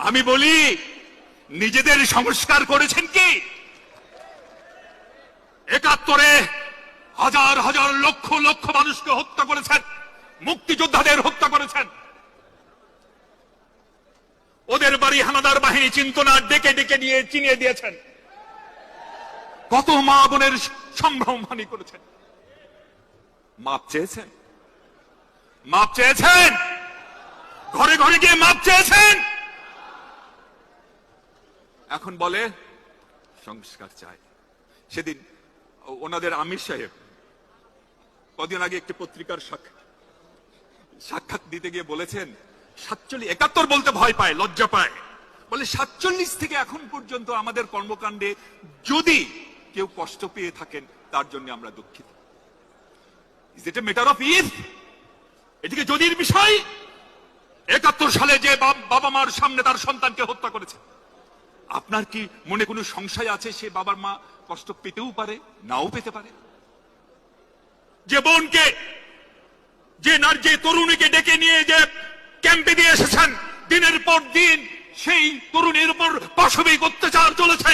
আমি বলি, নিজেদের সংস্কার করেছেন কি? ৭১-এ হাজার হাজার লক্ষ লক্ষ মানুষকে হত্যা করেছেন, মুক্তিযোদ্ধাদের হত্যা করেছেন। ওদের বাড়ি হানাদার বাহিনী চিন্তা না, ডেকে ডেকে নিয়ে চিনিয়ে দিয়েছেন। কত মা বোনের সম্ভ্রমহানি করেছেন। মাপ চেয়েছেন? মাপ চেয়েছেন? ঘরে ঘরে গিয়ে মাপ চেয়েছেন? এখন বলে সংস্কার চাই। সেদিন ওনাদের আমির সাহেব কদিন আগে একটি পত্রিকার সাক্ষাৎ দিতে গিয়ে বলেছেন ৭১ বলতে ভয় পায়, লজ্জা পায়। বলে ৪৭ থেকে এখন পর্যন্ত আমাদের কর্মকাণ্ডে যদি কেউ কষ্ট পেয়ে থাকেন তার জন্য আমরা দুঃখিত। Is it a matter of if? এদিকে যদির বিষয়। ৭১ সালে যে বাবা মার সামনে তার সন্তানকে হত্যা করেছে, আপনার কি মনে কোনো সংশয় আছে সে বাবার মা কষ্ট পেতেও পারে, নাও পেতে পারে? যে বোনকে, যে তরুণীকে ডেকে নিয়ে যে ক্যাম্পে দিয়ে এসেছেন, দিনের পর দিন সেই তরুণীর উপর পাশবিক অত্যাচার চলেছে।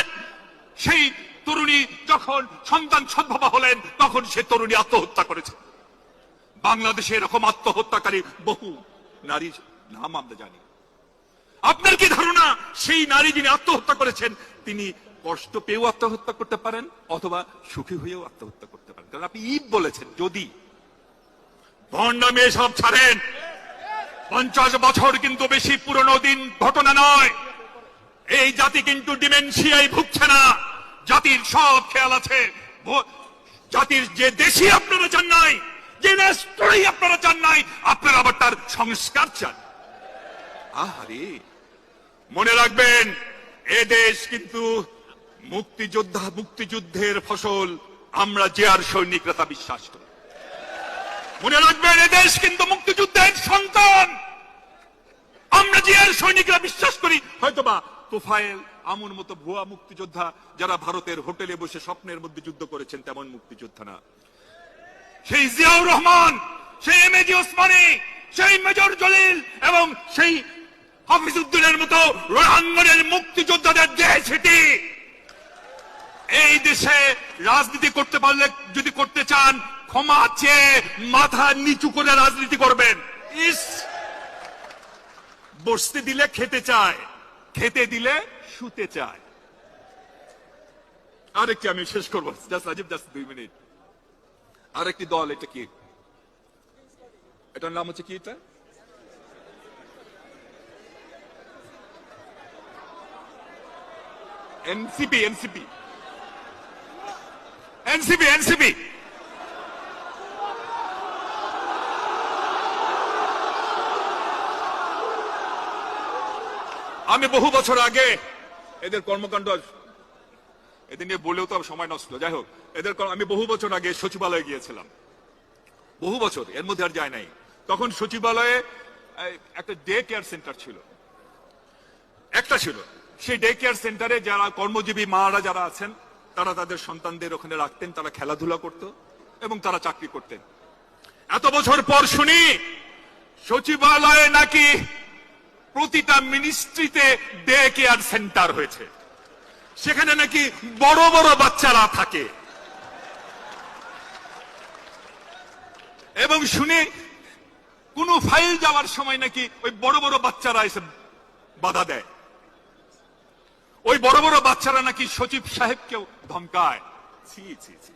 সেই তরুণী যখন সন্তান সদ্ভাবা হলেন তখন সে তরুণী আত্মহত্যা করেছে। বাংলাদেশে এরকম আত্মহত্যাকারী বহু নারী নাম আমরা জানি। আপনার কি ধারণা সেই নারী যিনি আত্মহত্যা করেছেন তিনি কষ্ট পেয়েও আত্মহত্যা করতে পারেন অথবা সুখী হয়েও আত্মহত্যা করতে পারেন? কারণ আপনি ইফ বলেছেন, যদি। ভণ্ডামি এসব ছাড়েন। ৫০ বছর কিন্তু বেশি পুরনো দিন ঘটনা নয়। এই জাতি কিন্তু ডিমেনশিয়ায় ভুগছে না। জাতির সব খেয়াল আছে। জাতির যে দেশই আপনারা চান নাই, যে রাষ্ট্রই আপনারা চান নাই, আপনারা আবার তার সংস্কার চান। আহারে, মনে রাখবেন এ দেশ কিন্তু মুক্তিযুদ্ধের ফসল। আমরা যে আর সৈনিকরা তা বিশ্বাস করি। মনে রাখবেন এ দেশ কিন্তু মুক্তিযুদ্ধের সন্তান। আমরা যে আর সৈনিকরা বিশ্বাস করি। হয়তোবা তোফায়েল আমুর মতো ভুয়া মুক্তিযোদ্ধা যারা ভারতের হোটেলে বসে স্বপ্নের মধ্যে যুদ্ধ করেছেন তেমন মুক্তিযোদ্ধা না। সেই জিয়াউর রহমান, সেই এমএজি ওসমানী, সেই মেজর জলিল এবং সেই হাফিজউদ্দিনের মতো রোহাঙ্গনের মুক্তিযোদ্ধাদের দেশ এটি। এই দেশে রাজনীতি করতে পারলে, যদি করতে চান, ক্ষমা চেয়ে মাথা নিচু করে রাজনীতি করবেন। বসতে দিলে খেতে চায়, খেতে দিলে শুতে চায়। আরেকটি আমি শেষ করবো, জাস্ট রাজীব, জাস্ট 2 মিনিট। আরেকটি দল, এটা কি, এটার নাম হচ্ছে কি, এটা এনসিপি। আমি বহু বছর আগে এদের কর্মকাণ্ড, এদের নিয়ে বলেও তো সময় নষ্ট, যাই হোক, আমি বহু বছর আগে সচিবালয়ে গিয়েছিলাম। বহু বছর, এর মধ্যে আর যায় নাই। তখন সচিবালয়ে একটা ডে কেয়ার সেন্টার ছিল, একটা ছিল। সেই ডে কেয়ার সেন্টারে যারা কর্মজীবী মারা যারা আছেন তারা তাদের সন্তানদের ওখানে রাখতেন, তারা খেলাধুলা করত এবং তারা চাকরি করতেন। এত বছর পর শুনি সচিবালয়ে নাকি প্রতিটা মিনিস্ট্রিতে ডে কেয়ার সেন্টার হয়েছে। সেখানে নাকি বড় বড় বাচ্চারা থাকে এবং শুনে কোন ফাইল যাওয়ার সময় নাকি ওই বড় বড় বাচ্চারা এসে বাধা দেয়। ওই বড় বড় বাচ্চারা নাকি সচিব সাহেবকেও ধমকায়। ছি ছি ছি।